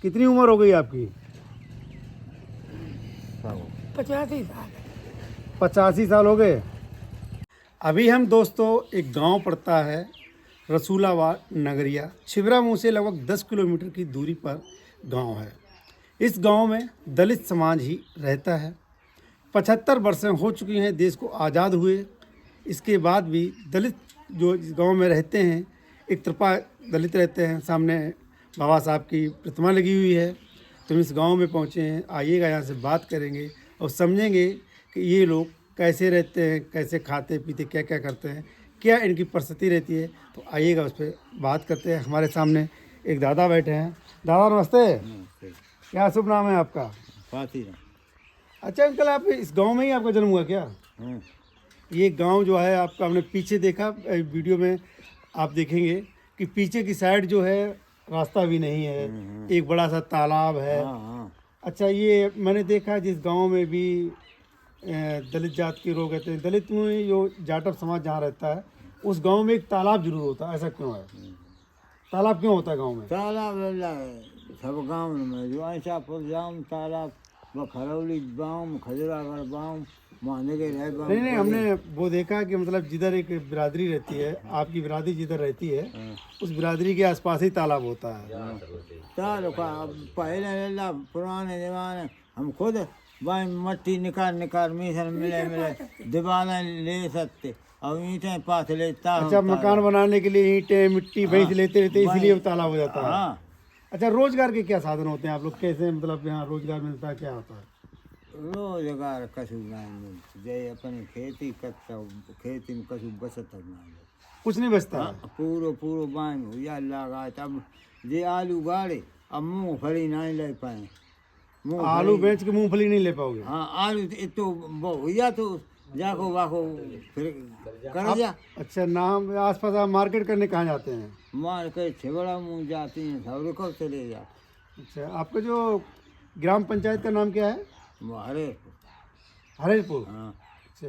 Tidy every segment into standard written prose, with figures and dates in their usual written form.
कितनी उम्र हो गई आपकी? 85 साल। 85 साल हो गए। अभी हम दोस्तों एक गांव पड़ता है रसूलाबाद नगरिया, छिबरा मुँह से लगभग 10 किलोमीटर की दूरी पर गांव है। इस गांव में दलित समाज ही रहता है। 75 वर्षें हो चुकी हैं देश को आज़ाद हुए। इसके बाद भी दलित जो इस गांव में रहते हैं, एक तरफा दलित रहते हैं। सामने बाबा साहब की प्रतिमा लगी हुई है। तो हम इस गांव में पहुंचे हैं, आइएगा यहाँ से बात करेंगे और समझेंगे कि ये लोग कैसे रहते हैं, कैसे खाते पीते, क्या क्या करते हैं, क्या इनकी परिस्थिति रहती है। तो आइएगा उस पर बात करते हैं। हमारे सामने एक दादा बैठे हैं। दादा नमस्ते। क्या शुभ नाम है आपका? अच्छा अंकल, आप इस गांव में ही आपका जन्म हुआ क्या? ये गांव जो है आपका, हमने पीछे देखा वीडियो में, आप देखेंगे कि पीछे की साइड जो है रास्ता भी नहीं है, एक बड़ा सा तालाब है। अच्छा, ये मैंने देखा जिस गांव में भी दलित जात के लोग रहते हैं, दलित में जो जाटव समाज जहाँ रहता है, उस गांव में एक तालाब जरूर होता है। ऐसा क्यों है? तालाब क्यों होता है गांव में? तालाब सब गाँव में जो ऐसापुर जाऊँ तालाब, व खरौली गाँव, खजुरागढ़ गाँव, माने के रह गाँव। नहीं, हमने वो देखा कि मतलब जिधर एक बिरादरी रहती है, आपकी बिरादरी जिधर रहती है, उस बिरादरी के आसपास ही तालाब होता है। तालाब का पहले पुराने जमाने हम खुद वही मट्टी निकाल मिशन मिले दीवाना ले सकते, अब ईंटें पास लेता। अच्छा, मकान बनाने के लिए ईंटें मिट्टी भैंस लेते रहते, इसलिए वो तालाब हो जाता है। हाँ, अच्छा, रोजगार के क्या साधन होते हैं? आप लोग कैसे, मतलब यहाँ रोजगार मिलता है, क्या होता है? रोजगार कसू नहीं मिलती, जय अपनी खेती करता, खेती में कसू बचत नहीं, कुछ नहीं बचता है। पूरो बांग हुआ लगा। तब जे आलू गाड़े, अब मूंगफली नहीं ले पाए। आलू बेच के मूंगफली नहीं ले पाओगे? हाँ, आलू तो भैया तो जाको वाको फिर कर जा। अच्छा, नाम आसपास आप मार्केट करने कहाँ जाते हैं? मार के छिबड़ा मुँह जाती हैं, सब को चले जा। अच्छा, आपका जो ग्राम पंचायत का नाम क्या है? हरे हरेपुर। हाँ, अच्छा,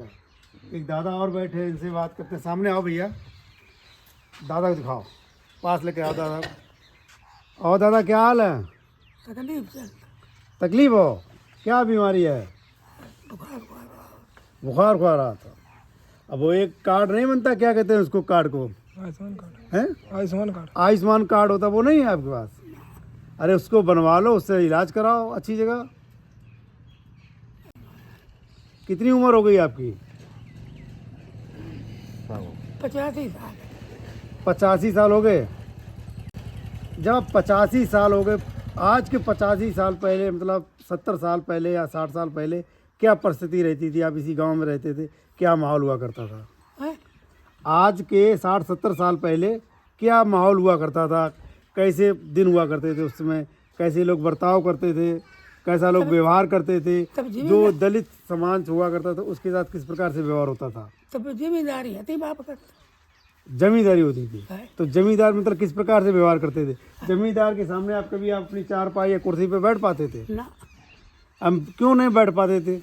एक दादा और बैठे हैं, इनसे बात करते हैं। सामने आओ भैया, दादा को दिखाओ, पास लेके आओ दादा। और दादा, क्या हाल है? तकलीफ चल, तकलीफ हो? क्या बीमारी है? बुखार खा रहा था। अब वो एक कार्ड नहीं बनता, क्या कहते हैं उसको, कार्ड को? आयुष्मान कार्ड। हैं? आयुष्मान कार्ड। आयुष्मान कार्ड होता, वो नहीं है आपके पास? अरे उसको बनवा लो, उससे इलाज कराओ अच्छी जगह। कितनी उम्र हो गई आपकी? 85 साल। 85 साल हो गए। जब 85 साल हो गए, आज के 85 साल पहले, मतलब 70 साल पहले या 60 साल पहले क्या परिस्थिति रहती थी? आप इसी गांव में रहते थे, क्या माहौल हुआ करता था? हैं? आज के 60-70 साल पहले क्या माहौल हुआ करता था? कैसे दिन हुआ करते थे उस समय? कैसे लोग बर्ताव करते थे? कैसा लोग व्यवहार करते थे? तब जो दलित समाज हुआ करता था उसके साथ किस प्रकार से व्यवहार होता था? तब जिम्मेदारी है बाप का। जमींदारी होती थी। है। तो जमींदार मतलब किस प्रकार से व्यवहार करते थे? जमींदार के सामने आप कभी अपनी चारपाई या कुर्सी पे बैठ पाते थे? ना, हम क्यों नहीं बैठ पाते थे?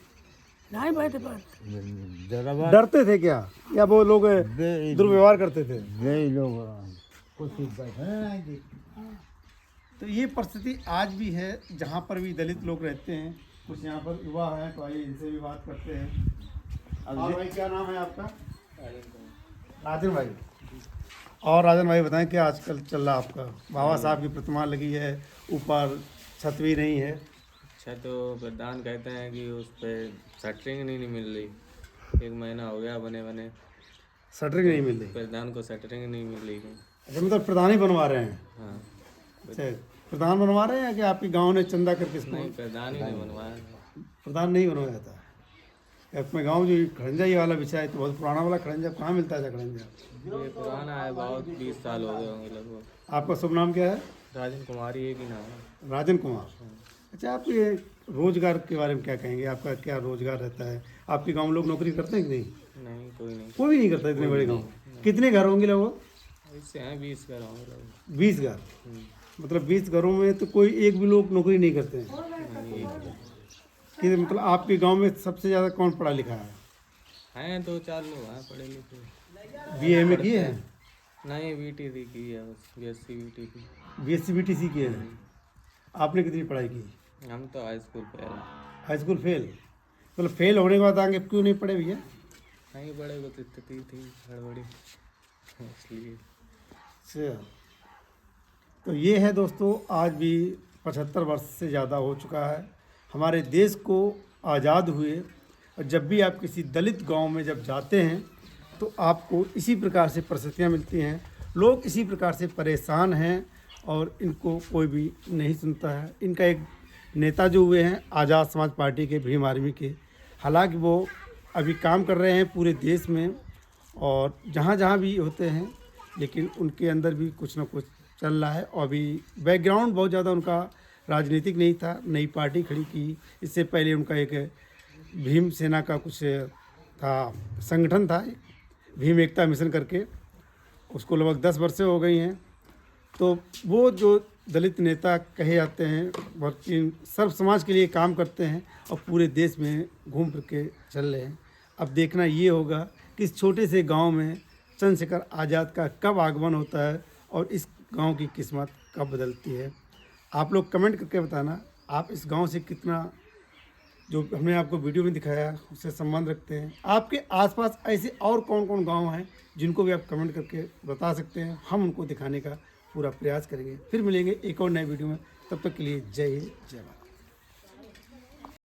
नहीं बैठ पाते। जरा डरते थे क्या, या वो लोग दुर्व्यवहार करते थे? यही लोग कुछ बैठे। तो ये परिस्थिति आज भी है जहाँ पर भी दलित लोग रहते हैं। कुछ यहाँ पर युवा हैं, तो आइए इनसे भी बात करते हैं। और भाई, क्या नाम है आपका? राजन भाई। और राजन भाई बताएं, क्या आजकल चल रहा आपका? बाबा साहब की प्रतिमा लगी है, ऊपर छत भी नहीं है। अच्छा, तो प्रधान कहते हैं कि उस पर शटरिंग नहीं मिल रही। 1 महीना हो गया बने शटरिंग नहीं मिल रही? प्रधान को शटरिंग नहीं मिल रही है। अच्छा, मतलब प्रधान ही बनवा रहे हैं? हाँ, अच्छा, प्रधान बनवा रहे हैं कि आपके गांव ने चंदा करके इसको? नहीं, प्रधान ही नहीं बनवाया। प्रधान नहीं बनवाया जाता है। अपने गांव जो खड़ंजा ये वाला बिछा है, तो बहुत पुराना वाला खड़ंजा, कहाँ मिलता है खड़ंजा? ये पुराना है, बहुत 20 साल हो गए होंगे लगभग। आपका शुभ नाम क्या है? राजन कुमारी एक ही नाम है। राजन कुमार। अच्छा, आप ये रोजगार के बारे में क्या कहेंगे? आपका क्या रोजगार रहता है? आपके गांव में लोग नौकरी करते हैं कि नहीं? नहीं, कोई नहीं। कोई भी नहीं करता इतने बड़े गांव? कितने घर होंगे लगभग? इससे हैं 20 घर होंगे लगभग। 20 घर। मतलब 20 घरों में तो कोई एक भी लोग नौकरी नहीं करते हैं? कि मतलब आपके गांव में सबसे ज़्यादा कौन पढ़ा लिखा है? हैं 2-4 लोग हैं पढ़े लिखे। BA में किए हैं? नहीं, BTC की है बस, BSc BTC। BSc BTC किए हैं। आपने कितनी पढ़ाई की? हम तो हाई स्कूल पे हैं। High school fail? मतलब फेल होने के बाद आगे क्यों नहीं पढ़े भैया? नहीं पढ़े, वो तो स्थिति थी गड़बड़ी इसलिए। अच्छा, तो ये है दोस्तों, आज भी 75 वर्ष से ज़्यादा हो चुका है हमारे देश को आज़ाद हुए, और जब भी आप किसी दलित गांव में जब जाते हैं तो आपको इसी प्रकार से परिस्थितियाँ मिलती हैं। लोग इसी प्रकार से परेशान हैं और इनको कोई भी नहीं सुनता है। इनका एक नेता जो हुए हैं आज़ाद समाज पार्टी के, भीम आर्मी के, हालांकि वो अभी काम कर रहे हैं पूरे देश में और जहाँ जहाँ भी होते हैं, लेकिन उनके अंदर भी कुछ ना कुछ चल रहा है। और अभी बैकग्राउंड बहुत ज़्यादा उनका राजनीतिक नहीं था, नई पार्टी खड़ी की। इससे पहले उनका एक भीम सेना का कुछ था, संगठन था, भीम एकता मिशन करके, उसको लगभग 10 वर्षें हो गई हैं। तो वो जो दलित नेता कहे जाते हैं, बहुत सर्व समाज के लिए काम करते हैं और पूरे देश में घूम फिर के चल रहे हैं। अब देखना ये होगा कि इस छोटे से गांव में चंद्रशेखर आज़ाद का कब आगमन होता है और इस गांव की किस्मत कब बदलती है। आप लोग कमेंट करके बताना, आप इस गांव से कितना, जो हमने आपको वीडियो में दिखाया, उससे संबंध रखते हैं। आपके आसपास ऐसे और कौन कौन गांव हैं जिनको भी आप कमेंट करके बता सकते हैं, हम उनको दिखाने का पूरा प्रयास करेंगे। फिर मिलेंगे एक और नए वीडियो में, तब तक के लिए जय हिंद, जय भारत।